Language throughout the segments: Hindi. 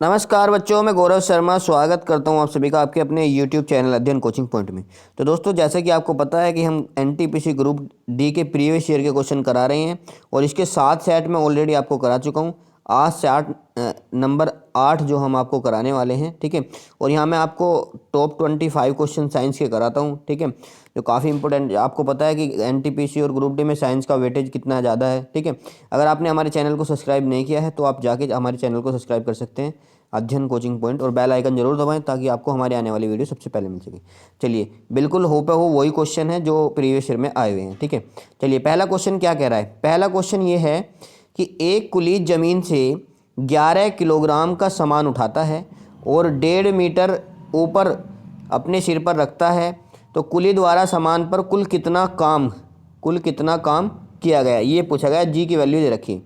नमस्कार बच्चों, मैं गौरव शर्मा स्वागत करता हूं आप सभी का आपके अपने YouTube चैनल अध्ययन कोचिंग पॉइंट में। तो दोस्तों, जैसे कि आपको पता है कि हम एनटीपीसी ग्रुप डी के प्रीवियस ईयर के क्वेश्चन करा रहे हैं और इसके 7 सेट में ऑलरेडी आपको करा चुका हूं। आज से नंबर 8 जो हम आपको कराने वाले हैं, ठीक है। और यहाँ मैं आपको टॉप 25 क्वेश्चन साइंस के कराता हूँ, ठीक है, जो काफ़ी इंपॉर्टेंट। आपको पता है कि एनटीपीसी और ग्रुप डी में साइंस का वेटेज कितना ज़्यादा है, ठीक है। अगर आपने हमारे चैनल को सब्सक्राइब नहीं किया है तो आप जाके हमारे चैनल को सब्सक्राइब कर सकते हैं, अध्ययन कोचिंग पॉइंट, और बेल आइकन जरूर दबाएं ताकि आपको हमारे आने वाली वीडियो सबसे पहले मिल सके। चलिए, बिल्कुल हो पे हो वही क्वेश्चन है जो प्रीवियस ईयर में आए हुए हैं, ठीक है। चलिए, पहला क्वेश्चन क्या कह रहा है। पहला क्वेश्चन ये है कि एक कुलीन जमीन से 11 किलोग्राम का सामान उठाता है और 1.5 मीटर ऊपर अपने सिर पर रखता है, तो कुली द्वारा सामान पर कुल कितना काम किया गया, ये पूछा गया। जी की वैल्यू दे रखी।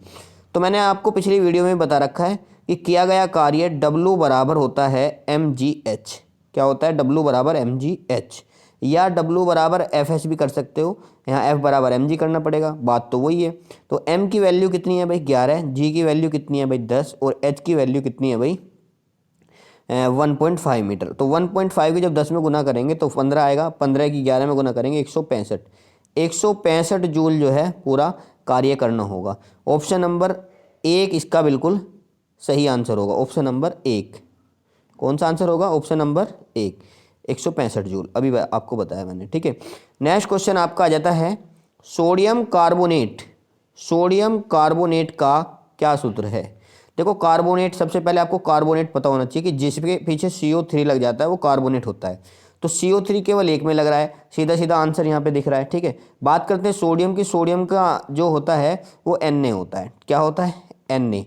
तो मैंने आपको पिछली वीडियो में बता रखा है कि किया गया कार्य W बराबर होता है mgh। क्या होता है? W बराबर mgh, या W बराबर fh भी कर सकते हो। यहाँ F बराबर mg करना पड़ेगा, बात तो वही है। तो m की वैल्यू कितनी है भाई? 11। g की वैल्यू कितनी है भाई? 10। और h की वैल्यू कितनी है भाई? 1.5 मीटर। तो 1.5 की जब 10 में गुना करेंगे तो 15 आएगा। 15 की 11 में गुना करेंगे 165 जूल जो है पूरा कार्य करना होगा। ऑप्शन नंबर 1 इसका बिल्कुल सही आंसर होगा। ऑप्शन नंबर 1 कौन सा आंसर होगा? Option number 1, 165 joule. अभी आपको बताया मैंने, ठीक है। नेक्स्ट क्वेश्चन आपका आ जाता है सोडियम कार्बोनेट का क्या सूत्र है। देखो, कार्बोनेट, सबसे पहले आपको कार्बोनेट पता होना चाहिए कि जिसके पीछे CO3 लग जाता है वो कार्बोनेट होता है। तो CO3 केवल एक में लग रहा है, सीधा सीधा आंसर यहाँ पे दिख रहा है, ठीक है। बात करते हैं सोडियम की। सोडियम का जो होता है वो Na होता है। क्या होता है? Na।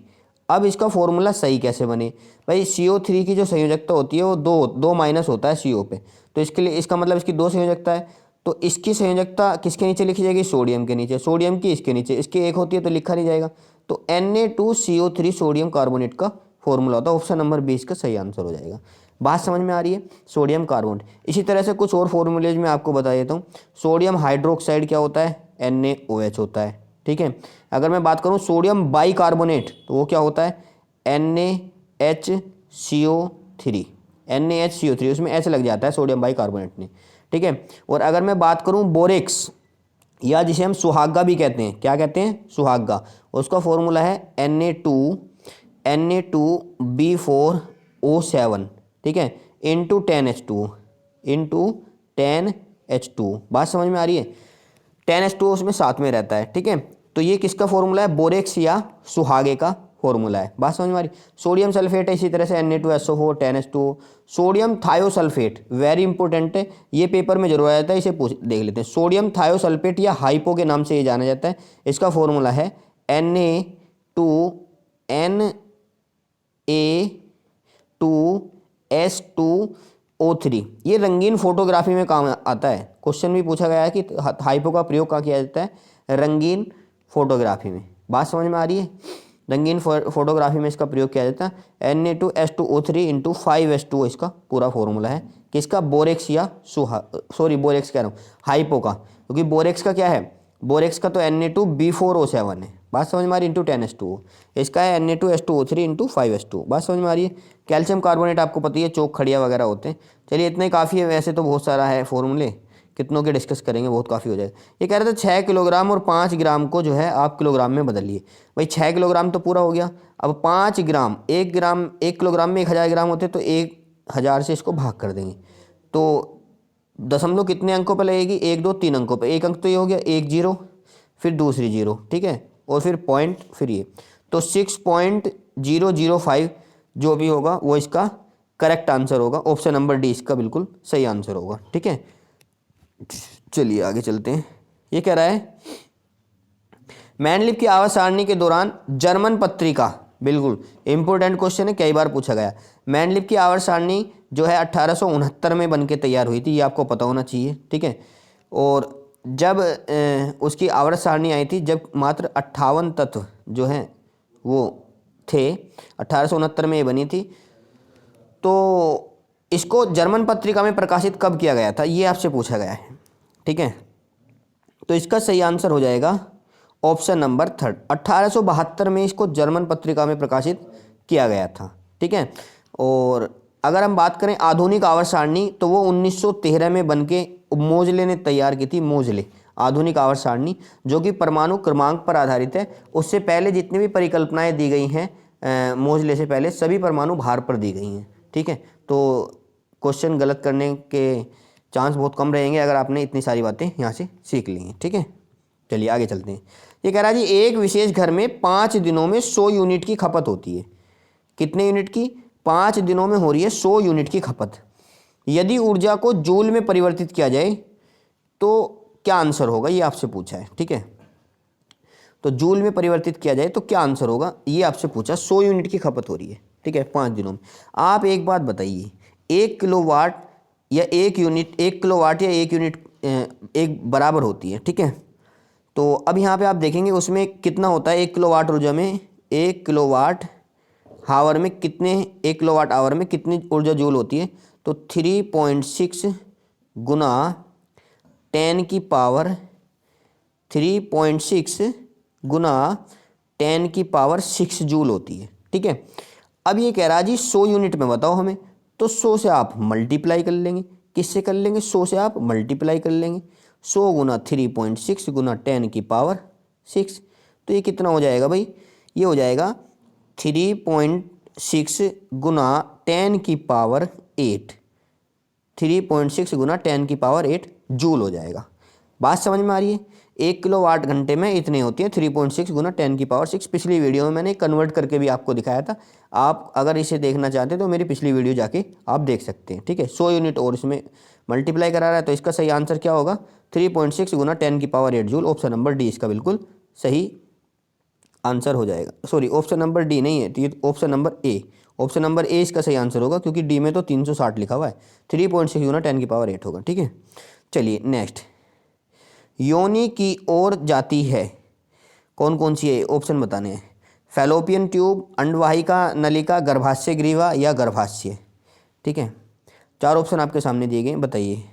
अब इसका फॉर्मूला सही कैसे बने भाई? CO3 की जो संयोजकता होती है वो दो माइनस होता है CO पे, तो इसके लिए इसका मतलब इसकी 2 संयोजकता है। तो इसकी संयोजकता किसके नीचे लिखी जाएगी? सोडियम के नीचे। सोडियम की इसके नीचे, इसकी एक होती है तो लिखा नहीं जाएगा। तो Na2CO3 सोडियम कार्बोनेट का फॉर्मूला होता है। ऑप्शन नंबर 20 का सही आंसर हो जाएगा। बात समझ में आ रही है? Sodium carbonate. इसी तरह से कुछ और फॉर्मूलेज मैं आपको बता देता हूँ। सोडियम हाइड्रोक्साइड क्या होता है? NaOH होता है, ठीक है। अगर मैं बात करूँ सोडियम बाइकार्बोनेट तो वो क्या होता है? NaHCO3। NaHCO3, उसमें H लग जाता है सोडियम बाइकार्बोनेट में, ठीक है। और अगर मैं बात करूँ बोरेक्स, या जिसे हम सुहागा भी कहते हैं, क्या कहते हैं? सुहागा। उसका फॉर्मूला है Na2B4O7, ठीक है, इंटू 10H2। बात समझ में आ रही है? 10H2 उसमें साथ में रहता है, ठीक है। तो ये किसका फॉर्मूला है? बोरेक्स या सुहागे का फॉर्मूला है। बात समझ में आ रही? सोडियम सल्फेट है, इसी तरह से Na2SO4 10H2। Sodium thiosulphate very important है, ये पेपर में जरूर आ जाता है, इसे पूछ देख लेते हैं। सोडियम थायोसल्फेट या हाइपो के नाम से ये जाना जाता है। इसका फॉर्मूला है Na2Na2S2O3। ये रंगीन फोटोग्राफी में काम आता है। क्वेश्चन भी पूछा गया है कि हाइपो का प्रयोग कहाँ किया जाता है? रंगीन फोटोग्राफी में। बात समझ में आ रही है? रंगीन फोटोग्राफी में इसका प्रयोग किया जाता है। Na2S2O3 इंटू 5H2O इसका पूरा फॉर्मूला है। किसका? बोरेक्स या बोरेक्स कह रहा हूँ, हाइपो का। क्योंकि बोरेक्स का क्या है? बोरेक्स का तो Na2B4O7 है। बात समझ में आ रही? Into 10H2O। इसका है Na2S2O3 इंटू 5H2। बात समझ में आ रही है? कैल्शियम कार्बोनेट आपको पता ही है, चौक खड़िया वगैरह होते हैं। चलिए, इतना ही काफ़ी है। वैसे तो बहुत सारा है फॉर्मूले, कितनों के डिस्कस करेंगे, बहुत काफ़ी हो जाएगा। ये कह रहे थे 6 किलोग्राम और 5 ग्राम को जो है आप किलोग्राम में बदलिए। भाई 6 किलोग्राम तो पूरा हो गया। अब 5 ग्राम, 1 किलोग्राम में 1000 ग्राम होते, तो 1000 से इसको भाग कर देंगे। तो दशमलव कितने अंकों पर लगेगी? 1 2 3 अंकों पर। एक अंक तो ये हो गया, एक जीरो, फिर दूसरी जीरो, ठीक है, और फिर पॉइंट, फिर ये। तो 6.005 जो भी होगा वो इसका करेक्ट आंसर होगा। ऑप्शन नंबर डी इसका बिल्कुल सही आंसर होगा, ठीक है। चलिए आगे चलते हैं। ये कह रहा है मैनलिफ की आवाज सारणी के दौरान जर्मन पत्रिका, बिल्कुल इंपॉर्टेंट क्वेश्चन है, कई बार पूछा गया। मैनलिफ की आवर्त सारणी जो है 1869 में बन के तैयार हुई थी, ये आपको पता होना चाहिए, ठीक है। और जब उसकी आवर्त सारणी आई थी, जब मात्र 58 तत्व जो हैं वो थे, 1869 में ये बनी थी। तो इसको जर्मन पत्रिका में प्रकाशित कब किया गया था, ये आपसे पूछा गया है, ठीक है। तो इसका सही आंसर हो जाएगा ऑप्शन नंबर 3, 1872 में इसको जर्मन पत्रिका में प्रकाशित किया गया था, ठीक है। और अगर हम बात करें आधुनिक आवर्त सारणी, तो वो 1913 में बनके मोजले ने तैयार की थी। मोजले आधुनिक आवर्त सारणी जो कि परमाणु क्रमांक पर आधारित है। उससे पहले जितनी भी परिकल्पनाएं दी गई हैं मोजले से पहले, सभी परमाणु भार पर दी गई हैं। ठीक है, तो क्वेश्चन गलत करने के चांस बहुत कम रहेंगे अगर आपने इतनी सारी बातें यहाँ से सीख ली हैं। ठीक है, चलिए आगे चलते हैं। ये कह रहा है जी, एक विशेष घर में 5 दिनों में 100 यूनिट की खपत होती है। कितने यूनिट की? 5 दिनों में हो रही है 100 यूनिट की खपत। यदि ऊर्जा को जूल में परिवर्तित किया जाए तो क्या आंसर होगा, ये आपसे पूछा है। ठीक है, तो जूल में परिवर्तित किया जाए तो क्या आंसर होगा, ये आपसे पूछा। 100 यूनिट की खपत हो रही है। ठीक है, 5 दिनों में। आप एक बात बताइए, 1 किलोवाट या 1 यूनिट, 1 किलोवाट या 1 यूनिट एक बराबर होती है। ठीक है, तो अब यहाँ पे आप देखेंगे उसमें कितना होता है 1 किलोवाट ऊर्जा में, 1 किलोवाट हावर में कितने, 1 किलोवाट आवर में कितनी ऊर्जा जूल होती है, तो 3.6 गुना 10 की पावर 3.6 गुना 10 की पावर 6 जूल होती है। ठीक है, अब ये कह रहा है जी 100 यूनिट में बताओ हमें, तो 100 से आप मल्टीप्लाई कर लेंगे। किससे कर लेंगे? 100 से आप मल्टीप्लाई कर लेंगे। 100 गुना 3.6 गुना 10 की पावर 6, तो ये कितना हो जाएगा भाई? ये हो जाएगा 3.6 गुना 10 की पावर 8, 3.6 गुना 10 की पावर 8 जूल हो जाएगा। बात समझ में आ रही है? 1 किलोवाट घंटे में इतनी होती है 3.6 गुना 10 की पावर 6। पिछली वीडियो में मैंने कन्वर्ट करके भी आपको दिखाया था। आप अगर इसे देखना चाहते हैं तो मेरी पिछली वीडियो जाके आप देख सकते हैं। ठीक है, 100 यूनिट और इसमें मल्टीप्लाई करा रहा है, तो इसका सही आंसर क्या होगा? 3.6 गुना 10 की power 8 joule. Option number D इसका बिल्कुल सही आंसर हो जाएगा। सॉरी, ऑप्शन नंबर डी नहीं है, तो ये option number A, option number A इसका सही आंसर होगा, क्योंकि डी में तो 360 लिखा हुआ है। 3.6 गुना 10 की पावर 8 होगा। ठीक है, चलिए नेक्स्ट। योनि की ओर जाती है, कौन कौन सी है ऑप्शन बताने हैं। फैलोपियन ट्यूब, अंडवाहिका नलिका, गर्भाशय ग्रीवा या गर्भाशय। ठीक है, 4 ऑप्शन आपके सामने दिए गए, बताइए।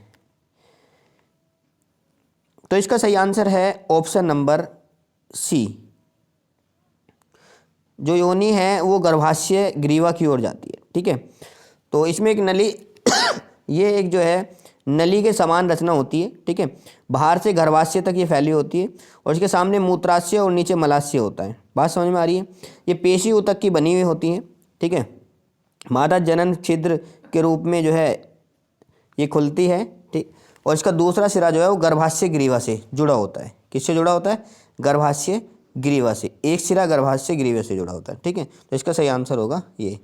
तो इसका सही आंसर है ऑप्शन नंबर सी। जो योनि है वो गर्भाशय ग्रीवा की ओर जाती है। ठीक है, तो इसमें एक नली ये एक जो है नली के समान रचना होती है। ठीक है, बाहर से गर्भाशय तक ये फैली होती है और इसके सामने मूत्राशय और नीचे मलाशय होता है। बात समझ में आ रही है? ये पेशी ऊतक की बनी हुई होती हैं। ठीक है, मादा जनन छिद्र के रूप में जो है ये खुलती है। ठीक, और इसका दूसरा सिरा जो है वो गर्भाशय ग्रीवा से जुड़ा होता है। किससे जुड़ा होता है? गर्भाशय ग्रीवा से। एक सिरा गर्भाशय ग्रीवा से जुड़ा होता है। ठीक है, तो इसका सही आंसर होगा ये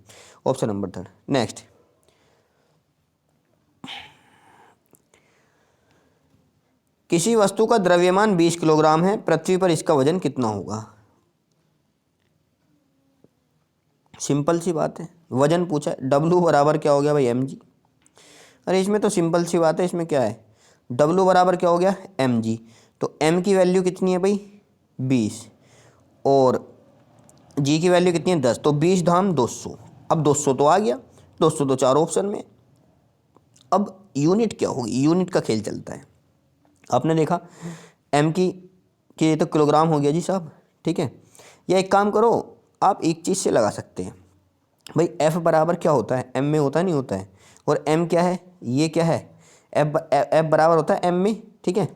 ऑप्शन नंबर 3। नेक्स्ट, किसी वस्तु का द्रव्यमान 20 किलोग्राम है, पृथ्वी पर इसका वजन कितना होगा? सिंपल सी बात है, वजन पूछा है। W बराबर क्या हो गया भाई? mg। अरे इसमें तो सिंपल सी बात है, इसमें क्या है? W बराबर क्या हो गया? mg। तो m की वैल्यू कितनी है भाई? 20, और g की वैल्यू कितनी है? 10। तो 20 धाम 200। अब 200 तो आ गया, 200 तो 4 ऑप्शन में। अब यूनिट क्या होगी? यूनिट का खेल चलता है। आपने देखा m की कि ये तो किलोग्राम हो गया जी साहब। ठीक है, या एक काम करो, आप एक चीज़ से लगा सकते हैं भाई, f बराबर क्या होता है? m में होता नहीं होता है, और m क्या है? ये क्या है? f बराबर होता है m में। ठीक है,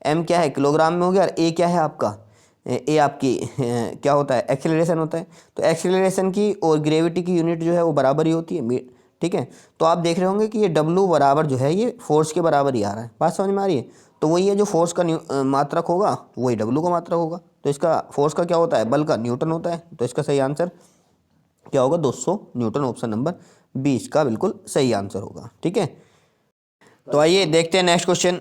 m क्या है? किलोग्राम में हो गया, और a क्या है आपका? ए आपकी क्या होता है? एक्सेलरेशन होता है। तो एक्सेलरेशन की और ग्रेविटी की यूनिट जो है वो बराबर ही होती है। ठीक है, तो आप देख रहे होंगे कि ये W बराबर जो है ये फोर्स के बराबर ही आ रहा है। बात समझ में आ रही है? तो वही है, जो फोर्स का मात्रक होगा वही W का मात्रक होगा। तो इसका फोर्स का क्या होता है? बल का न्यूटन होता है। तो इसका सही आंसर क्या होगा? 200 न्यूटन। ऑप्शन नंबर 20 का बिल्कुल सही आंसर होगा। ठीक है, तो आइए देखते हैं नेक्स्ट क्वेश्चन।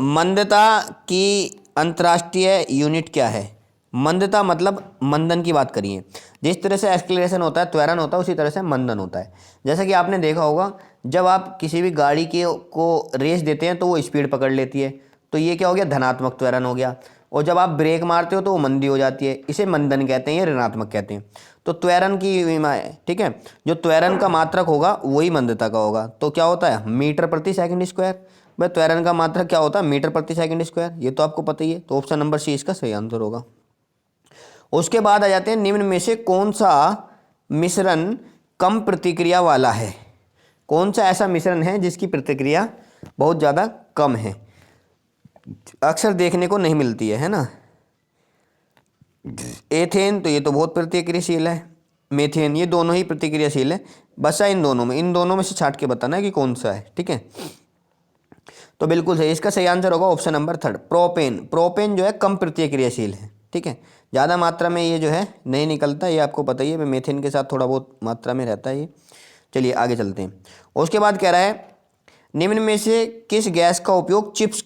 मंदता की अंतर्राष्ट्रीय यूनिट क्या है? मंदता मतलब मंदन की बात करिए। जिस तरह से एक्सेलरेशन होता है, त्वरण होता है, उसी तरह से मंदन होता है। जैसा कि आपने देखा होगा, जब आप किसी भी गाड़ी को रेस देते हैं तो वो स्पीड पकड़ लेती है, तो ये क्या हो गया? धनात्मक त्वरण हो गया। और जब आप ब्रेक मारते हो तो वो मंदी हो जाती है, इसे मंदन कहते हैं या ऋणात्मक कहते हैं। तो त्वरण की विमा है। ठीक है, जो त्वरण का मात्रक होगा वही मंदता का होगा। तो क्या होता है? मीटर प्रति सेकंड स्क्वायर। भाई त्वरण का मात्रक क्या होता है? मीटर प्रति सेकंड स्क्वायर। ये तो आपको पता ही है। तो ऑप्शन नंबर सी इसका सही आंसर होगा। उसके बाद आ जाते हैं, निम्न में से कौन सा मिश्रण कम प्रतिक्रिया वाला है? कौन सा ऐसा मिश्रण है जिसकी प्रतिक्रिया बहुत ज़्यादा कम है? अक्सर देखने को नहीं मिलती है ना। एथेन, तो ये तो बहुत प्रतिक्रियाशील है। मेथेन, ये दोनों ही प्रतिक्रियाशील है। बसा इन दोनों में से छांट के बताना है कि कौन सा है। ठीक है, तो बिल्कुल सही, इसका सही आंसर होगा ऑप्शन नंबर 3, प्रोपेन। प्रोपेन जो है कम प्रतिक्रियाशील है। ठीक है, ज़्यादा मात्रा में ये जो है नहीं निकलता, ये आपको पता ही है। मेथेन के साथ थोड़ा बहुत मात्रा में रहता है ये। चलिए आगे चलते हैं। उसके बाद कह रहा है निम्न में से किस गैस का उपयोग चिप्स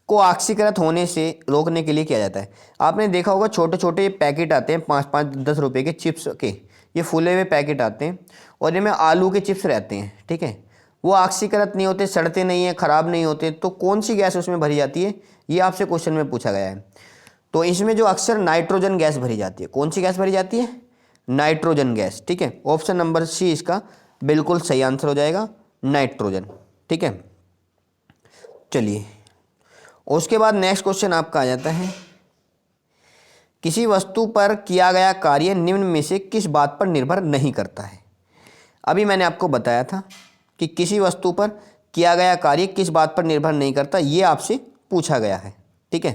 को ऑक्सीकृत होने से रोकने के लिए किया जाता है? आपने देखा होगा छोटे छोटे पैकेट आते हैं 5-5, 10 रुपए के चिप्स के, ये फूले हुए पैकेट आते हैं और इनमें आलू के चिप्स रहते हैं। ठीक है, वो ऑक्सीकृत नहीं होते, सड़ते नहीं हैं, ख़राब नहीं होते, तो कौन सी गैस उसमें भरी जाती है? ये आपसे क्वेश्चन में पूछा गया है। तो इसमें जो अक्सर नाइट्रोजन गैस भरी जाती है। कौन सी गैस भरी जाती है? Nitrogen gas. ठीक है, ऑप्शन नंबर सी इसका बिल्कुल सही आंसर हो जाएगा, नाइट्रोजन। ठीक है, चलिए उसके बाद नेक्स्ट क्वेश्चन आपका आ जाता है, किसी वस्तु पर किया गया कार्य निम्न में से किस बात पर निर्भर नहीं करता है? अभी मैंने आपको बताया था कि किसी वस्तु पर किया गया कार्य किस बात पर निर्भर नहीं करता, ये आपसे पूछा गया है। ठीक है,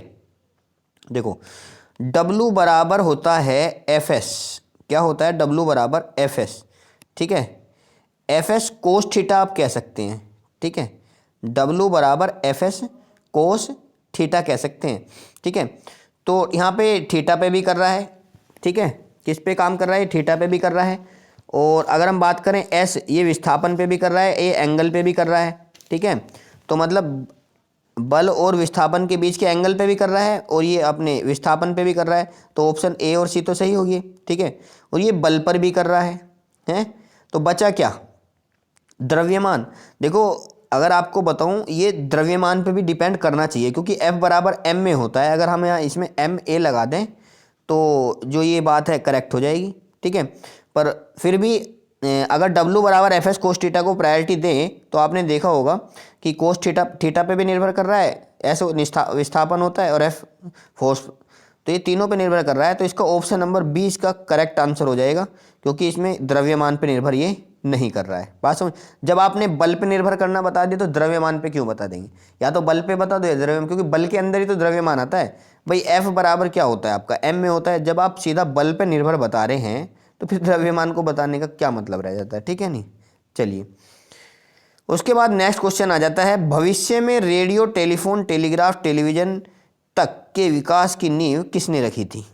देखो W बराबर होता है Fs। क्या होता है? W बराबर Fs। ठीक है, Fs कोस थीटा आप कह सकते हैं। ठीक है, W बराबर Fs कोस थीटा कह सकते हैं। ठीक है, तो यहाँ पे थीटा पे भी कर रहा है। ठीक है, किस पे काम कर रहा है? थीटा पे भी कर रहा है। और अगर हम बात करें S, ये विस्थापन पे भी कर रहा है, ये एंगल पे भी कर रहा है। ठीक है, तो मतलब बल और विस्थापन के बीच के एंगल पे भी कर रहा है और ये अपने विस्थापन पे भी कर रहा है, तो ऑप्शन ए और सी तो सही होगी। ठीक है, और ये बल पर भी कर रहा है? तो बचा क्या? द्रव्यमान। देखो अगर आपको बताऊं, ये द्रव्यमान पे भी डिपेंड करना चाहिए क्योंकि F बराबर m में होता है। अगर हम यहाँ इसमें m a लगा दें तो जो ये बात है करेक्ट हो जाएगी। ठीक है, पर फिर भी अगर W बराबर Fs कोस थीटा को प्रायोरिटी दें तो आपने देखा होगा कि कोस थीटा पे भी निर्भर कर रहा है, S विस्थापन होता है और F फोर्स, तो ये तीनों पे निर्भर कर रहा है। तो इसका ऑप्शन नंबर 20 का करेक्ट आंसर हो जाएगा क्योंकि इसमें द्रव्यमान पे निर्भर ये नहीं कर रहा है। बात समझ? जब आपने बल पे निर्भर करना बता दिया तो द्रव्यमान पे क्यों बता देंगे? या तो बल पे बता दो या द्रव्यमान, क्योंकि बल के अंदर ही तो द्रव्यमान आता है भाई। F बराबर क्या होता है आपका? m में होता है। जब आप सीधा बल पे निर्भर बता रहे हैं तो फिर द्रव्यमान को बताने का क्या मतलब रह जाता है? ठीक है नहीं। चलिए उसके बाद नेक्स्ट क्वेश्चन आ जाता है, भविष्य में रेडियो, टेलीफोन, टेलीग्राफ, टेलीविजन तक के विकास की नींव किसने रखी थी?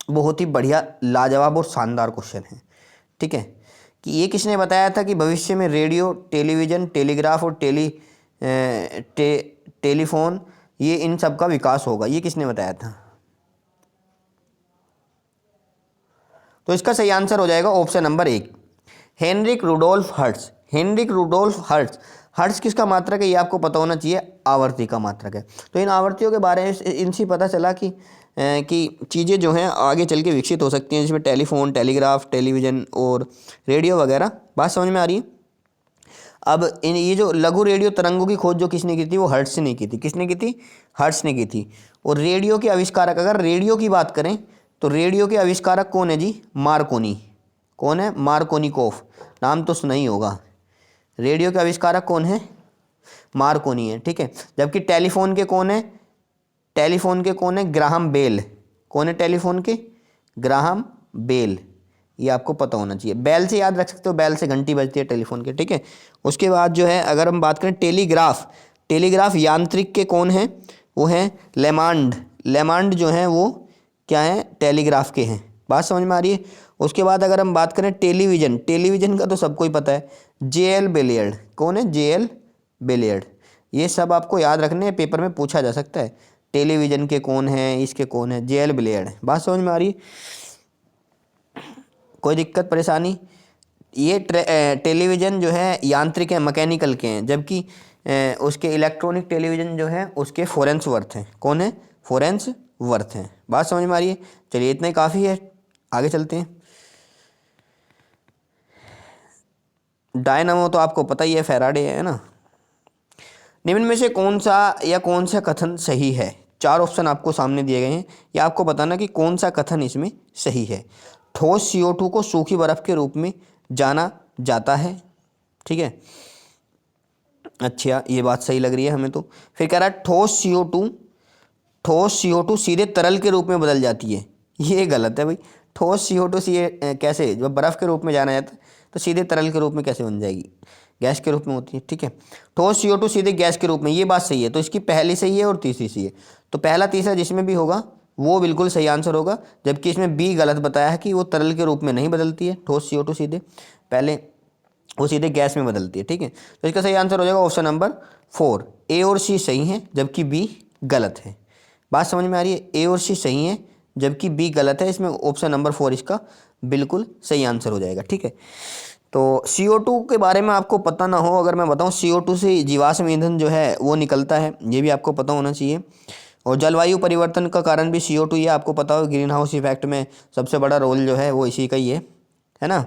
बहुत ही बढ़िया, लाजवाब और शानदार क्वेश्चन है। ठीक है, कि ये किसने बताया था कि भविष्य में रेडियो, टेलीविजन, टेलीग्राफ और टेलीफोन, ये इन सब का विकास होगा? ये किसने बताया था? तो इसका सही आंसर हो जाएगा option number 1, Heinrich Rudolf Hertz. Heinrich Rudolf Hertz. Hertz किसका मात्रक है? ये आपको पता होना चाहिए, आवर्ती का मात्रक है। तो इन आवर्तियों के बारे में इनसे पता चला कि चीज़ें जो हैं आगे चल के विकसित हो सकती हैं, जिसमें टेलीफोन, टेलीग्राफ, टेलीविज़न और रेडियो वगैरह। बात समझ में आ रही है? अब ये जो लघु रेडियो तरंगों की खोज जो किसने की थी? वो हर्ट्ज ने की थी। किसने की थी? हर्ट्ज ने की थी। और रेडियो के आविष्कारक, अगर रेडियो की बात करें तो रेडियो के आविष्कारक कौन है जी? मार्कोनी। कौन है? मार्कोनिकोफ। नाम तो सुना ही होगा। रेडियो के आविष्कारक कौन है? मार्कोनी है। ठीक है, जबकि टेलीफोन के कौन है? टेलीफोन के कौन है? Graham Bell. कौन है टेलीफोन के? Graham Bell. ये आपको पता होना चाहिए। बेल से याद रख सकते हो, बेल से घंटी बजती है टेलीफोन के। ठीक है, उसके बाद जो है अगर हम बात करें टेलीग्राफ, टेलीग्राफ यांत्रिक के कौन है? वो हैं लेमांड। लेमांड जो हैं वो क्या है? टेलीग्राफ के हैं। बात समझ में आ रही है? उसके बाद अगर हम बात करें टेलीविज़न, टेलीविज़न का तो सबको ही पता है, J.L. बेलियर्ड। कौन है? J.L. बेलियर्ड। ये सब आपको याद रखने हैं, पेपर में पूछा जा सकता है। टेलीविज़न के कौन है, इसके कौन है? J.L. बेलियर्ड। बात समझ में आ रही है? कोई दिक्कत परेशानी? ये टेलीविज़न जो है यांत्रिक है, मैकेनिकल के हैं, जबकि उसके इलेक्ट्रॉनिक टेलीविज़न जो है उसके फोरेंस वर्थ हैं। कौन है? फोरेंस वर्थ हैं। बात समझ में आ रही है? चलिए इतना ही काफ़ी है, आगे चलते हैं। डायनामो तो आपको पता ही है, फैराडे है ना। निम्न में से कौन सा या कौन सा कथन सही है? 4 ऑप्शन आपको सामने दिए गए हैं, या आपको बताना कि कौन सा कथन इसमें सही है। ठोस CO2 को सूखी बर्फ के रूप में जाना जाता है। ठीक है, अच्छा ये बात सही लग रही है हमें। तो फिर कह रहा है ठोस CO2 सीधे तरल के रूप में बदल जाती है। ये गलत है भाई। ठोस CO2 कैसे, जब बर्फ़ के रूप में जाना जाता है तो सीधे तरल के रूप में कैसे बन जाएगी, गैस के रूप में होती है। ठीक है, ठोस CO2 सीधे गैस के रूप में, ये बात सही है। तो इसकी पहली सही है और तीसरी सही है। तो पहला तीसरा जिसमें भी होगा वो बिल्कुल सही आंसर होगा, जबकि इसमें बी गलत बताया है कि वो तरल के रूप में नहीं बदलती है ठोस CO2 सीधे, पहले वो सीधे गैस में बदलती है। ठीक है, तो इसका सही आंसर हो जाएगा ऑप्शन नंबर 4, ए और सी सही है जबकि बी गलत है। बात समझ में आ रही है, ए और सी सही है जबकि बी गलत है, इसमें ऑप्शन नंबर 4 इसका बिल्कुल सही आंसर हो जाएगा। ठीक है, तो CO2 के बारे में आपको पता ना हो, अगर मैं बताऊं CO2 से जीवाश्म ईंधन जो है वो निकलता है, ये भी आपको पता होना चाहिए। और जलवायु परिवर्तन का कारण भी CO2 ये आपको पता हो, ग्रीन हाउस इफेक्ट में सबसे बड़ा रोल जो है वो इसी का ही है ना।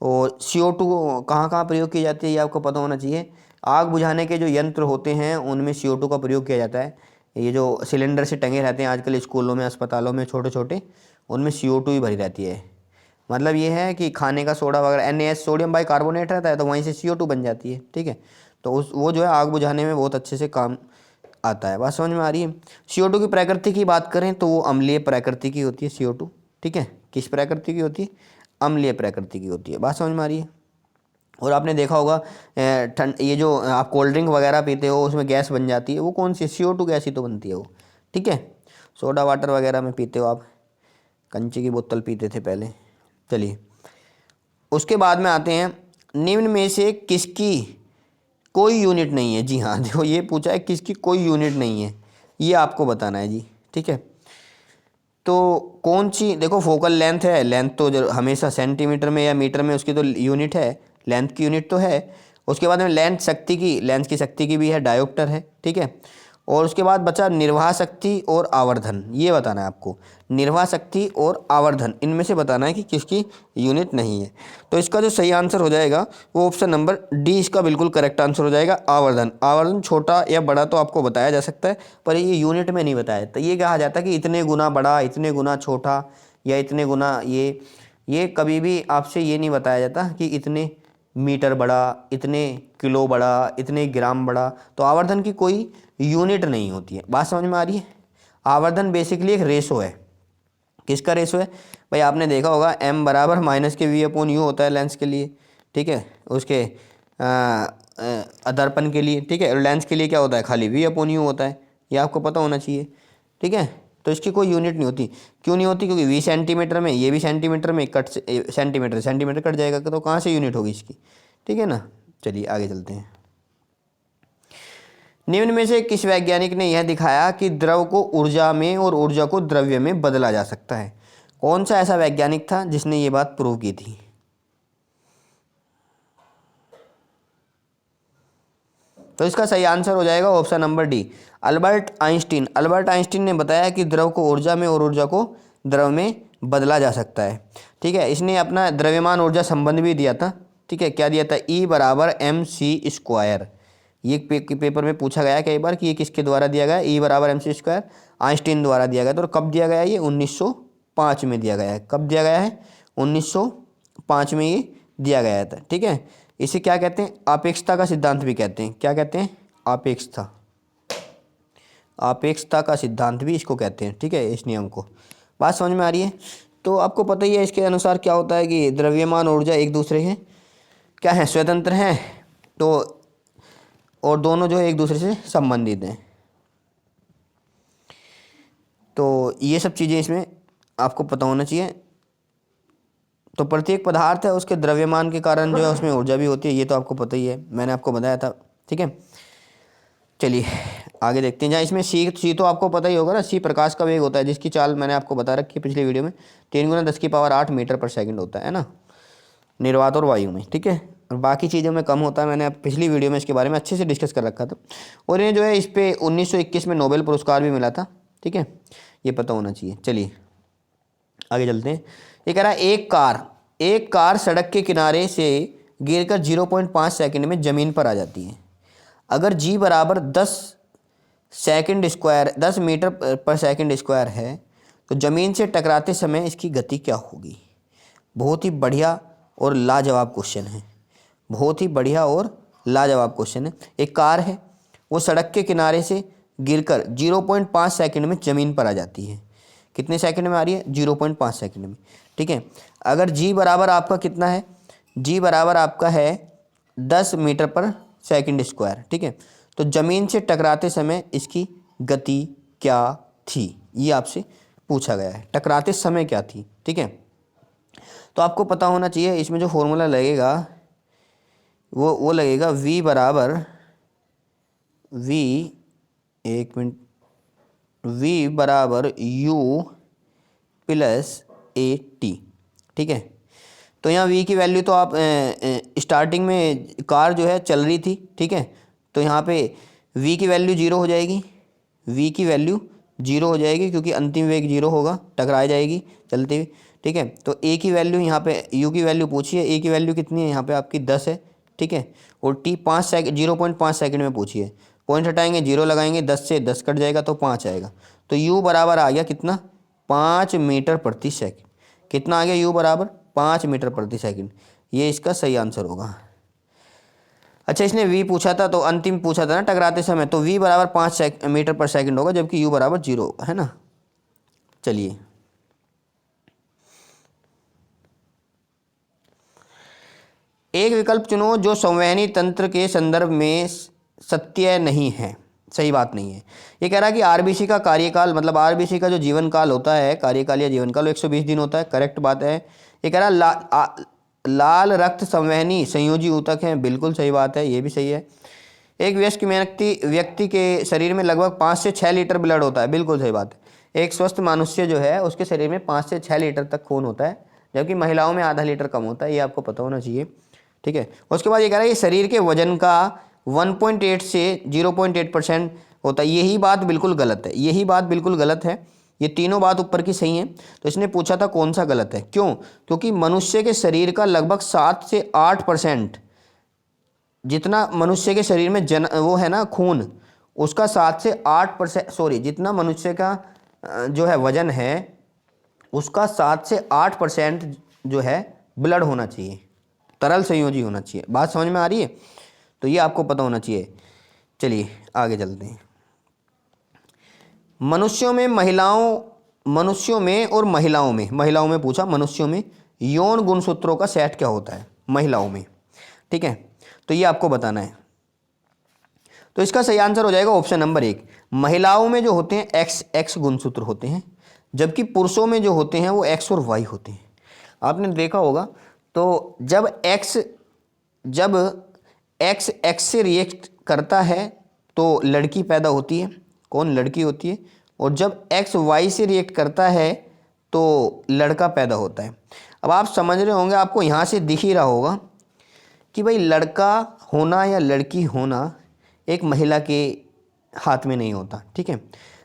और CO2 कहाँ कहाँ प्रयोग की जाती है ये आपको पता होना चाहिए। आग बुझाने के जो यंत्र होते हैं उनमें CO2 का प्रयोग किया जाता है। ये जो सिलेंडर से टंगे रहते हैं आजकल स्कूलों में, अस्पतालों में छोटे छोटे, उनमें CO2 ही भरी रहती है। मतलब ये है कि खाने का सोडा वगैरह NaS सोडियम बाइकार्बोनेट रहता है तो वहीं से CO2 बन जाती है। ठीक है, तो वो जो है आग बुझाने में बहुत अच्छे से काम आता है। बात समझ में आ रही है। CO2 की प्रकृति की बात करें तो वो अम्लीय प्रकृति की होती है CO2। ठीक है, किस प्रकृति की होती है, अम्लीय प्रकृति की होती है। बात समझ में आ रही है। और आपने देखा होगा ठंड, ये जो आप कोल्ड ड्रिंक वगैरह पीते हो उसमें गैस बन जाती है, वो कौन सी, CO2 गैस ही तो बनती है वो। ठीक है, सोडा वाटर वगैरह में पीते हो आप, कंचे की बोतल पीते थे पहले। चलिए उसके बाद में आते हैं, निम्न में से किसकी कोई यूनिट नहीं है। जी हाँ, देखो ये पूछा है किसकी कोई यूनिट नहीं है, ये आपको बताना है जी। ठीक है, तो कौन सी, देखो फोकल लेंथ है, लेंथ तो जो हमेशा सेंटीमीटर में या मीटर में उसकी तो यूनिट है, लेंथ की यूनिट तो है। उसके बाद में लेंथ की शक्ति की भी है, डायोप्टर है। ठीक है, और उसके बाद बचा निर्वाह शक्ति और आवर्धन, ये बताना है आपको। निर्वाह शक्ति और आवर्धन, इनमें से बताना है कि किसकी यूनिट नहीं है। तो इसका जो सही आंसर हो जाएगा वो ऑप्शन नंबर डी इसका बिल्कुल करेक्ट आंसर हो जाएगा, आवर्धन। आवर्धन छोटा या बड़ा तो आपको बताया जा सकता है, पर ये यूनिट में नहीं बताया जाता। ये कहा जाता है कि इतने गुना बड़ा, इतने गुना छोटा, या इतने गुना ये कभी भी आपसे ये नहीं बताया जाता कि इतने मीटर बड़ा, इतने किलो बड़ा, इतने ग्राम बड़ा। तो आवर्धन की कोई यूनिट नहीं होती है। बात समझ में आ रही है। आवर्धन बेसिकली एक रेशो है। किसका रेशो है भाई, आपने देखा होगा m बराबर -v/u होता है लेंस के लिए। ठीक है, उसके दर्पण के लिए। ठीक है, और लेंस के लिए क्या होता है, खाली v/u होता है, ये आपको पता होना चाहिए। ठीक है, तो इसकी कोई यूनिट नहीं होती। क्यों नहीं होती, क्योंकि v सेंटीमीटर में, ये भी सेंटीमीटर में, कट सेंटीमीटर कट जाएगा तो कहाँ से यूनिट होगी इसकी। ठीक है ना। चलिए आगे चलते हैं। निम्न में से किस वैज्ञानिक ने यह दिखाया कि द्रव को ऊर्जा में और ऊर्जा को द्रव्य में बदला जा सकता है। कौन सा ऐसा वैज्ञानिक था जिसने ये बात प्रूव की थी। तो इसका सही आंसर हो जाएगा option number D, Albert Einstein. Albert Einstein ने बताया कि द्रव को ऊर्जा में और ऊर्जा को द्रव में बदला जा सकता है। ठीक है, इसने अपना द्रव्यमान ऊर्जा संबंध भी दिया था। ठीक है, क्या दिया था, E = mc²। ये पेपर में पूछा गया कई बार कि ये किसके द्वारा दिया गया, E = mc², आइंस्टीन द्वारा दिया गया। तो कब दिया गया, ये 1905 में दिया गया है। कब दिया गया है, 1905 में ये दिया गया था। ठीक है, इसे क्या कहते हैं, आपेक्षता का सिद्धांत भी कहते हैं। क्या कहते हैं, आपेक्षता का सिद्धांत भी इसको कहते हैं। ठीक है, इस नियम को। बात समझ में आ रही है। तो आपको पता ही है इसके अनुसार क्या होता है कि द्रव्यमान ऊर्जा एक दूसरे के क्या है, स्वतंत्र हैं। तो और दोनों जो है एक दूसरे से संबंधित हैं। तो ये सब चीज़ें इसमें आपको पता होना चाहिए। तो प्रत्येक पदार्थ है उसके द्रव्यमान के कारण जो है उसमें ऊर्जा भी होती है, ये तो आपको पता ही है, मैंने आपको बताया था। ठीक है, चलिए आगे देखते हैं। जहाँ इसमें सी तो आपको पता ही होगा ना, सी प्रकाश का वेग होता है, जिसकी चाल मैंने आपको बता रखी है पिछली वीडियो में, 3 × 10⁸ मीटर/सेकंड होता है ना, निर्वात और वायु में। ठीक है, और बाकी चीज़ों में कम होता है। मैंने पिछली वीडियो में इसके बारे में अच्छे से डिस्कस कर रखा था। और ये जो है इस पर 1921 में नोबेल पुरस्कार भी मिला था। ठीक है, ये पता होना चाहिए। चलिए आगे चलते हैं। ये कह रहा है एक कार सड़क के किनारे से गिरकर 0.5 सेकंड में ज़मीन पर आ जाती है। अगर g = 10 मीटर/सेकंड स्क्वायर है तो ज़मीन से टकराते समय इसकी गति क्या होगी। बहुत ही बढ़िया और लाजवाब क्वेश्चन है, बहुत ही बढ़िया और लाजवाब क्वेश्चन है। एक कार है, वो सड़क के किनारे से गिरकर 0.5 सेकंड में ज़मीन पर आ जाती है। कितने सेकंड में आ रही है? 0.5 सेकंड में। ठीक है, अगर जी बराबर आपका कितना है? जी बराबर आपका है 10 मीटर पर सेकंड स्क्वायर। ठीक है, तो ज़मीन से टकराते समय इसकी गति क्या थी, ये आपसे पूछा गया है। टकराते समय क्या थी? ठीक है, तो आपको पता होना चाहिए इसमें जो फॉर्मूला लगेगा वो लगेगा v बराबर v, एक मिनट, v बराबर u प्लस ए टी। ठीक है, तो यहाँ v की वैल्यू तो आप स्टार्टिंग में कार जो है चल रही थी। ठीक है, तो यहाँ पे v की वैल्यू 0 हो जाएगी, v की वैल्यू 0 हो जाएगी क्योंकि अंतिम वेग 0 होगा, टकरा जाएगी चलते हुए। ठीक है, तो a की वैल्यू यहाँ पे u की वैल्यू पूछी है, a की वैल्यू कितनी है यहाँ पे आपकी 10 है। ठीक है, और t 0.5 सेकंड में पूछी है। पॉइंट हटाएंगे, 0 लगाएंगे, 10 से 10 कट जाएगा तो 5 आएगा। तो u बराबर आ गया कितना? 5 मीटर प्रति सेकंड। कितना आ गया? u बराबर 5 मीटर प्रति सेकंड। ये इसका सही आंसर होगा। अच्छा, इसने v पूछा था तो अंतिम पूछा था ना टकराते समय, तो v बराबर 5 मीटर पर सेकंड होगा, जबकि u बराबर 0 होगा, है ना। चलिए, एक विकल्प चुनो जो संवहनी तंत्र के संदर्भ में सत्य नहीं है, सही बात नहीं है। ये कह रहा है कि आरबीसी का कार्यकाल, मतलब आरबीसी का जो जीवन काल होता है, कार्यकाल या जीवन काल, 120 दिन होता है। करेक्ट बात है। ये कह रहा है लाल रक्त संवहनी संयोजी ऊतक है, बिल्कुल सही बात है, ये भी सही है। एक वयस्क व्यक्ति के शरीर में लगभग 5 से 6 लीटर ब्लड होता है, बिल्कुल सही बात है। एक स्वस्थ मनुष्य जो है उसके शरीर में 5 से 6 लीटर तक खून होता है, जबकि महिलाओं में आधा लीटर कम होता है, ये आपको पता होना चाहिए। ठीक है, उसके बाद ये कह रहा है कि शरीर के वजन का 1.8 से 0.8% होता है। यही बात बिल्कुल गलत है, यही बात बिल्कुल गलत है। ये तीनों बात ऊपर की सही है। तो इसने पूछा था कौन सा गलत है, क्यों? क्योंकि मनुष्य के शरीर का लगभग 7 से 8%, जितना मनुष्य के शरीर में वो है ना खून, उसका 7 से 8%, सॉरी, जितना मनुष्य का जो है वजन है उसका 7 से 8% जो है ब्लड होना चाहिए, तरल संयोजी होना चाहिए। बात समझ में आ रही है? तो ये आपको पता होना चाहिए। चलिए आगे चलते हैं। मनुष्यों में और महिलाओं में पूछा, मनुष्यों में यौन गुणसूत्रों का सेट क्या होता है, महिलाओं में। ठीक है, तो ये आपको बताना है। तो इसका सही आंसर हो जाएगा ऑप्शन नंबर 1। महिलाओं में जो होते हैं एक्स गुणसूत्र होते हैं, जबकि पुरुषों में जो होते हैं वो एक्स और वाई होते हैं। आपने देखा होगा, तो जब एक्स से रिएक्ट करता है तो लड़की पैदा होती है, कौन? लड़की होती है। और जब एक्स वाई से रिएक्ट करता है तो लड़का पैदा होता है। अब आप समझ रहे होंगे, आपको यहाँ से दिख ही रहा होगा कि भाई लड़का होना या लड़की होना एक महिला के हाथ में नहीं होता। ठीक है,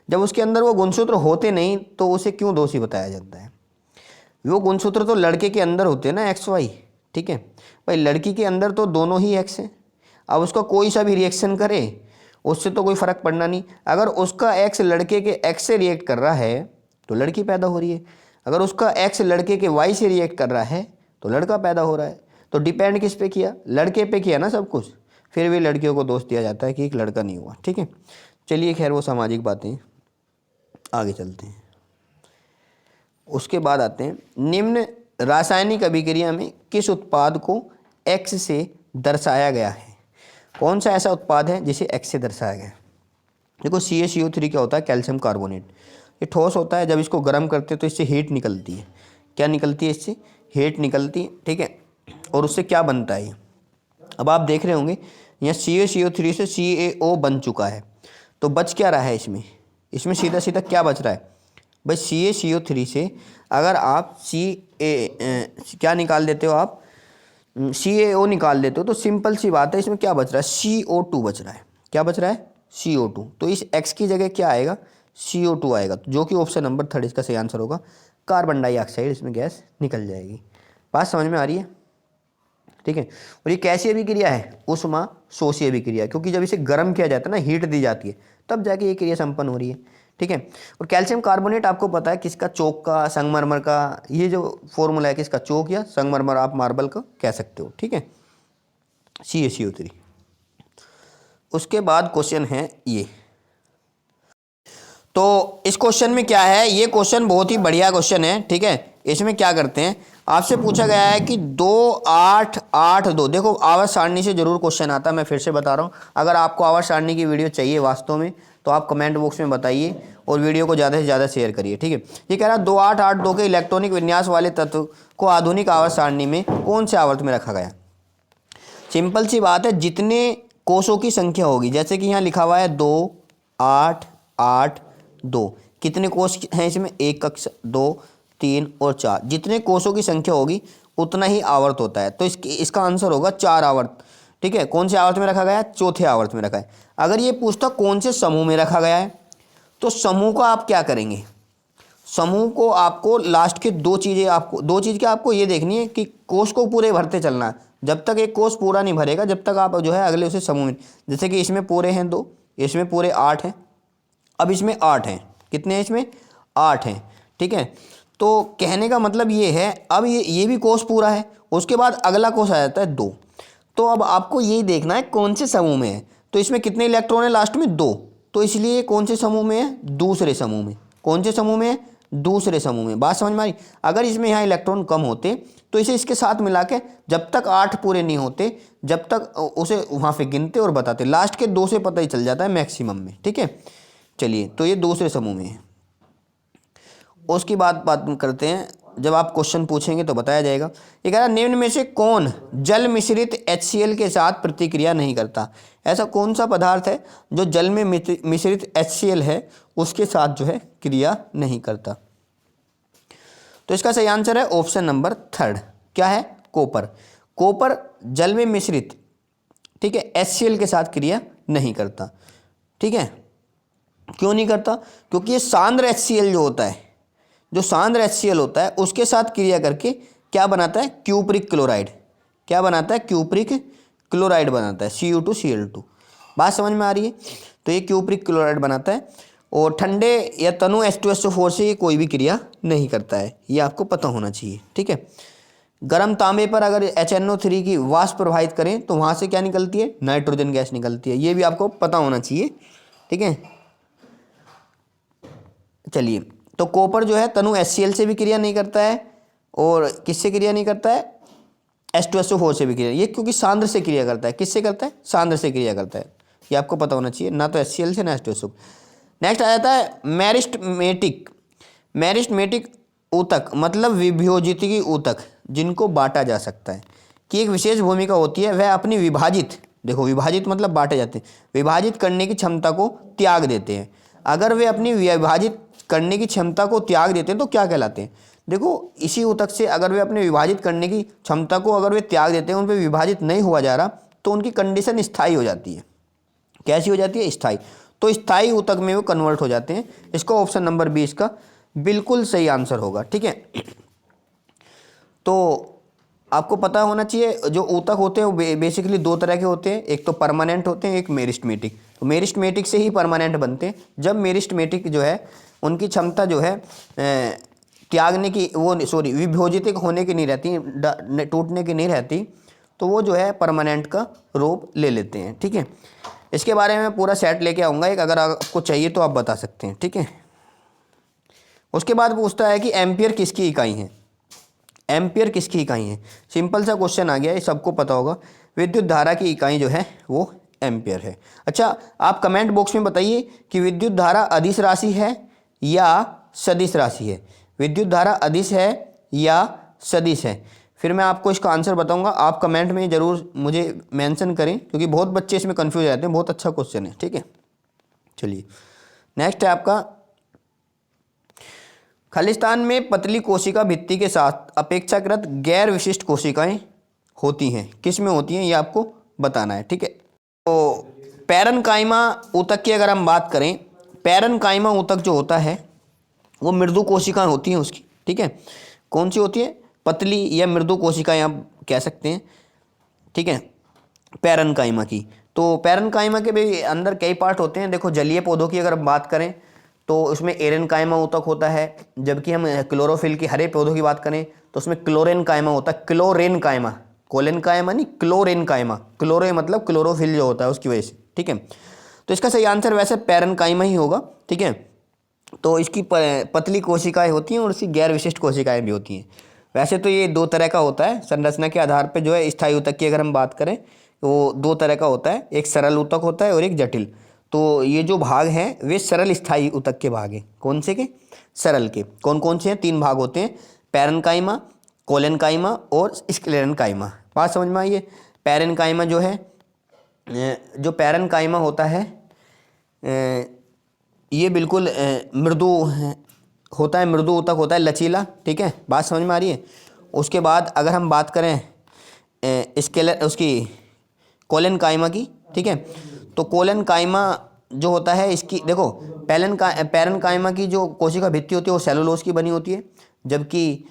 जब उसके अंदर वो गुणसूत्र होते नहीं तो उसे क्यों दोषी बताया जाता है? वो गुणसूत्र तो लड़के के अंदर होते हैं ना, एक्स वाई। ठीक है भाई, लड़की के अंदर तो दोनों ही एक्स हैं। अब उसका कोई सा भी रिएक्शन करे उससे तो कोई फ़र्क पड़ना नहीं। अगर उसका एक्स लड़के के एक्स से रिएक्ट कर रहा है तो लड़की पैदा हो रही है, अगर उसका एक्स लड़के के वाई से रिएक्ट कर रहा है तो लड़का पैदा हो रहा है। तो डिपेंड किस पे किया? लड़के पे किया ना सब कुछ। फिर भी लड़कियों को दोष दिया जाता है कि एक लड़का नहीं हुआ। ठीक है, चलिए खैर वो सामाजिक बातें, आगे चलते हैं। उसके बाद आते हैं, निम्न रासायनिक अभिक्रिया में किस उत्पाद को एक्स से दर्शाया गया है? कौन सा ऐसा उत्पाद है जिसे एक्स से दर्शाया गया है? देखो, CaCO3 क्या होता है? Calcium carbonate. ये ठोस होता है, जब इसको गर्म करते हैं तो इससे हीट निकलती है। क्या निकलती है? इससे हीट निकलती है। ठीक है, और उससे क्या बनता है? अब आप देख रहे होंगे यहाँ CaCO3 से CaO बन चुका है, तो बच क्या रहा है इसमें? इसमें सीधा सीधा क्या बच रहा है भाई? CaCO3 से अगर आप क्या निकाल देते हो, आप CaO निकाल देते हो, तो सिंपल सी बात है, इसमें क्या बच रहा है? CO2 बच रहा है। क्या बच रहा है? CO2। तो इस X की जगह क्या आएगा? CO2 आएगा, जो कि ऑप्शन नंबर 3 इसका सही आंसर होगा। कार्बन डाइऑक्साइड इसमें गैस निकल जाएगी। बात समझ में आ रही है? ठीक है, और ये कैसी अभिक्रिया है? उष्मा शोषी अभिक्रिया, क्योंकि जब इसे गर्म किया जाता है ना, हीट दी जाती है, तब जाके ये क्रिया संपन्न हो रही है। ठीक है। और कैल्शियम कार्बोनेट आपको पता है किसका, चोक का, संगमरमर का, ये जो फॉर्मूला है किसका, चोक या संगमरमर आप मार्बल का कह सकते हो, ठीक है, CaCO3। उसके बाद क्वेश्चन है ये, तो इस क्वेश्चन में क्या है, ये क्वेश्चन बहुत ही बढ़िया क्वेश्चन है, ठीक है। इसमें क्या करते हैं, आपसे पूछा गया है कि 2 8 8 2, देखो आवर्त सारणी से जरूर क्वेश्चन आता है, मैं फिर से बता रहा हूँ। अगर आपको आवर्त सारणी की वीडियो चाहिए वास्तव में तो आप कमेंट बॉक्स में बताइए और वीडियो को ज़्यादा से ज़्यादा शेयर करिए, ठीक है। ये कह रहा है 2 8 8 2 के इलेक्ट्रॉनिक विन्यास वाले तत्व को आधुनिक आवर्त सारणी में कौन से आवर्त में रखा गया। सिंपल सी बात है, जितने कोषों की संख्या होगी, जैसे कि यहाँ लिखा हुआ है 2 8 8 2, कितने कोष हैं इसमें, 1 कक्ष 2 3 और 4, जितने कोषों की संख्या होगी उतना ही आवर्त होता है। तो इसका आंसर होगा 4 आवर्त, ठीक है। कौन से आवर्त में रखा गया है, चौथे आवर्त में रखा है। अगर ये पूछता कौन से समूह में रखा गया है, तो समूह को आप क्या करेंगे, समूह को आपको लास्ट के दो चीज़ क्या आपको ये देखनी है कि कोष को पूरे भरते चलना है। जब तक एक कोष पूरा नहीं भरेगा जब तक आप जो है अगले उसे समूह में, जैसे कि इसमें पूरे हैं 2, इसमें पूरे 8 हैं, अब इसमें 8 हैं, कितने हैं इसमें 8 हैं, ठीक है। तो कहने का मतलब ये है, अब ये भी कोष पूरा है, उसके बाद अगला कोष आ जाता है 2। तो अब आपको यही देखना है कौन से समूह में है। तो इसमें कितने इलेक्ट्रॉन है लास्ट में 2, तो इसलिए कौन से समूह में है, दूसरे समूह में। कौन से समूह में है, दूसरे समूह में। बात समझ में आ रही। अगर इसमें यहाँ इलेक्ट्रॉन कम होते तो इसे इसके साथ मिला के जब तक 8 पूरे नहीं होते जब तक उसे वहाँ पे गिनते और बताते, लास्ट के 2 से पता ही चल जाता है मैक्सिमम में, ठीक है। चलिए, तो ये दूसरे समूह में है। उसकी बात करते हैं, जब आप क्वेश्चन पूछेंगे तो बताया जाएगा। ये कह रहा है निम्न में से कौन जल मिश्रित HCl के साथ प्रतिक्रिया नहीं करता। ऐसा कौन सा पदार्थ है जो जल में मिश्रित HCl है उसके साथ जो है क्रिया नहीं करता। तो इसका सही आंसर है ऑप्शन नंबर 3, क्या है, कॉपर। कॉपर जल में मिश्रित, ठीक है, HCl के साथ क्रिया नहीं करता, ठीक है। क्यों नहीं करता, क्योंकि ये सांद्र HCl जो होता है, जो सांद्र HCl होता है उसके साथ क्रिया करके क्या बनाता है, क्यूप्रिक क्लोराइड। क्या बनाता है, क्यूप्रिक क्लोराइड बनाता है, Cu2Cl2। बात समझ में आ रही है। तो ये क्यूप्रिक क्लोराइड बनाता है और ठंडे या तनु H2SO4 से ये कोई भी क्रिया नहीं करता है, ये आपको पता होना चाहिए, ठीक है। गर्म तांबे पर अगर HNO3 की वाष्प प्रवाहित करें तो वहाँ से क्या निकलती है, नाइट्रोजन गैस निकलती है, ये भी आपको पता होना चाहिए, ठीक है। चलिए, तो कॉपर जो है तनु HCl से भी क्रिया नहीं करता है और किससे क्रिया नहीं करता है, H2SO4 से भी क्रिया, ये क्योंकि सांद्र से क्रिया करता है। किससे करता है, सांद्र से क्रिया करता है, ये आपको पता होना चाहिए, ना तो HCl से ना H2SO। नेक्स्ट आ जाता है मेरिस्टमेटिक। मेरिस्टमेटिक ऊतक मतलब विभोजिती ऊतक जिनको बांटा जा सकता है कि एक विशेष भूमिका होती है, वह अपनी विभाजित, देखो विभाजित मतलब बांटे जाते हैं, विभाजित करने की क्षमता को त्याग देते हैं। अगर वे अपनी विभाजित करने की क्षमता को त्याग देते हैं तो क्या कहलाते हैं, देखो इसी ऊतक से अगर वे अपने विभाजित करने की क्षमता को अगर वे त्याग देते हैं, उन पर विभाजित नहीं हुआ जा रहा, तो उनकी कंडीशन स्थायी हो जाती है। कैसी हो जाती है, स्थायी। तो स्थायी ऊतक में वो कन्वर्ट हो जाते हैं। इसका ऑप्शन नंबर 20 का बिल्कुल सही आंसर होगा, ठीक है। तो आपको पता होना चाहिए जो ऊतक होते हैं वो बेसिकली 2 तरह के होते हैं, एक तो परमानेंट होते हैं, एक मेरिस्टमेटिक। तो मेरिस्टमेटिक से ही परमानेंट बनते हैं। जब मेरिस्टमेटिक जो है उनकी क्षमता जो है त्यागने की, वो सॉरी विभोजित होने की नहीं रहती, टूटने की नहीं रहती, तो वो जो है परमानेंट का रूप ले लेते हैं, ठीक है। इसके बारे में पूरा सेट लेके आऊँगा एक, अगर आपको चाहिए तो आप बता सकते हैं, ठीक है। उसके बाद पूछता है कि एम्पियर किसकी इकाई है। एम्पियर किसकी इकाई है, सिंपल सा क्वेश्चन आ गया, ये सबको पता होगा। विद्युत धारा की इकाई जो है वो एम्पियर है। अच्छा, आप कमेंट बॉक्स में बताइए कि विद्युत धारा अदिश राशि है या सदिश राशि है। विद्युत धारा अदिश है या सदिश है, फिर मैं आपको इसका आंसर बताऊंगा। आप कमेंट में ज़रूर मुझे मेंशन करें, क्योंकि बहुत बच्चे इसमें कंफ्यूज रहते हैं। बहुत अच्छा क्वेश्चन है, ठीक है। चलिए, नेक्स्ट है आपका, खालिस्तान में पतली कोशिका भित्ति के साथ अपेक्षाकृत गैर विशिष्ट कोशिकाएं होती हैं। किस में होती हैं ये आपको बताना है, ठीक है। तो पैरेन्काइमा ऊतक की अगर हम बात करें, पैरेन्काइमा ऊतक जो होता है वो मृदु कोशिकाएं होती हैं उसकी, ठीक है। कौन सी होती है, पतली या मृदु कोशिकाएं आप कह सकते हैं, ठीक है, पैरेन्काइमा की। तो पैरेन्काइमा के भी अंदर कई पार्ट होते हैं। देखो जलीय पौधों की अगर हम बात करें तो उसमें एरेनकाइमा ऊतक होता है। जबकि हम क्लोरोफिल की हरे पौधों की बात करें तो उसमें क्लोरेनकाइमा होता है। क्लोरेनकाइमा, कोलेनकाइमा नहीं, क्लोरेनकाइमा। क्लोरे मतलब क्लोरोफिल जो होता है उसकी वजह से, ठीक है। तो इसका सही आंसर वैसे पैरेनकाइमा ही होगा, ठीक है। तो इसकी पतली कोशिकाएं होती हैं और इसकी गैर विशिष्ट कोशिकाएं भी होती हैं। वैसे तो ये दो तरह का होता है संरचना के आधार पे, जो है स्थायी ऊतक की अगर हम बात करें वो दो तरह का होता है, एक सरल ऊतक होता है और एक जटिल। तो ये जो भाग हैं वे सरल स्थायी ऊतक के भाग हैं। कौन से के? सरल के। कौन कौन से हैं? 3 भाग होते हैं, पैरेनकाइमा, कोलेनकाइमा और स्क्लेरेनकाइमा। बात समझ में आई है? पैरेनकाइमा जो है, जो पैरेनकाइमा होता है ये बिल्कुल मृदु होता है, मृदु ऊतक होता है, लचीला, ठीक है। बात समझ में आ रही है? उसके बाद अगर हम बात करें उसकी कोलेनकाइमा की, ठीक है, तो कोलेनकाइमा जो होता है इसकी देखो, पैरेनकाइमा की जो कोशिका भित्ति होती है वो सेलुलोज की बनी होती है। जबकि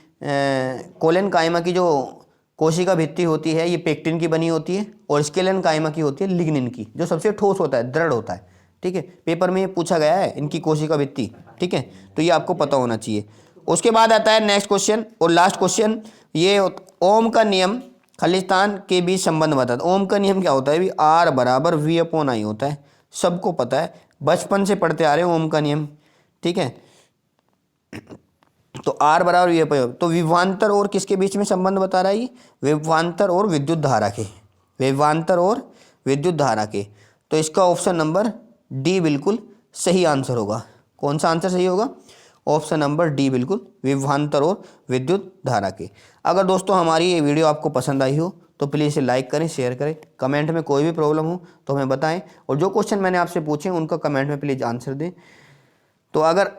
कोलेनकाइमा की जो कोशिका भित्ति होती है ये पेक्टिन की बनी होती है। और स्क्लेरेनकाइमा की होती है लिग्निन की, जो सबसे ठोस होता है, दृढ़ होता है, ठीक है। पेपर में ये पूछा गया है इनकी कोशिका भित्ति, ठीक है। तो ये आपको पता होना चाहिए। उसके बाद आता है नेक्स्ट क्वेश्चन और लास्ट क्वेश्चन, ये ओम का नियम खालिस्तान के बीच संबंध बताता है। ओम का नियम क्या होता है? भी R बराबर V/I होता है, सबको पता है, बचपन से पढ़ते आ रहे हैं ओम का नियम, ठीक है। तो R बराबर V/I, तो विभवांतर और किसके बीच में संबंध बता रहा है? ये विभवांतर और विद्युत धारा के, विभवांतर और विद्युत धारा के। तो इसका ऑप्शन नंबर डी बिल्कुल सही आंसर होगा। कौन सा आंसर सही होगा? ऑप्शन नंबर डी बिल्कुल, विभवांतर और विद्युत धारा के। अगर दोस्तों हमारी ये वीडियो आपको पसंद आई हो तो प्लीज़ इसे लाइक करें, शेयर करें। कमेंट में कोई भी प्रॉब्लम हो तो हमें बताएं, और जो क्वेश्चन मैंने आपसे पूछे उनका कमेंट में प्लीज़ आंसर दें। तो अगर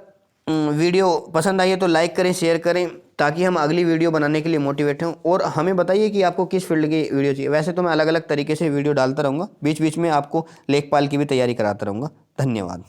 वीडियो पसंद आई है तो लाइक करें, शेयर करें, ताकि हम अगली वीडियो बनाने के लिए मोटिवेट हों। और हमें बताइए कि आपको किस फील्ड की वीडियो चाहिए। वैसे तो मैं अलग अलग तरीके से वीडियो डालता रहूँगा, बीच बीच में आपको लेखपाल की भी तैयारी कराता रहूँगा। धन्यवाद।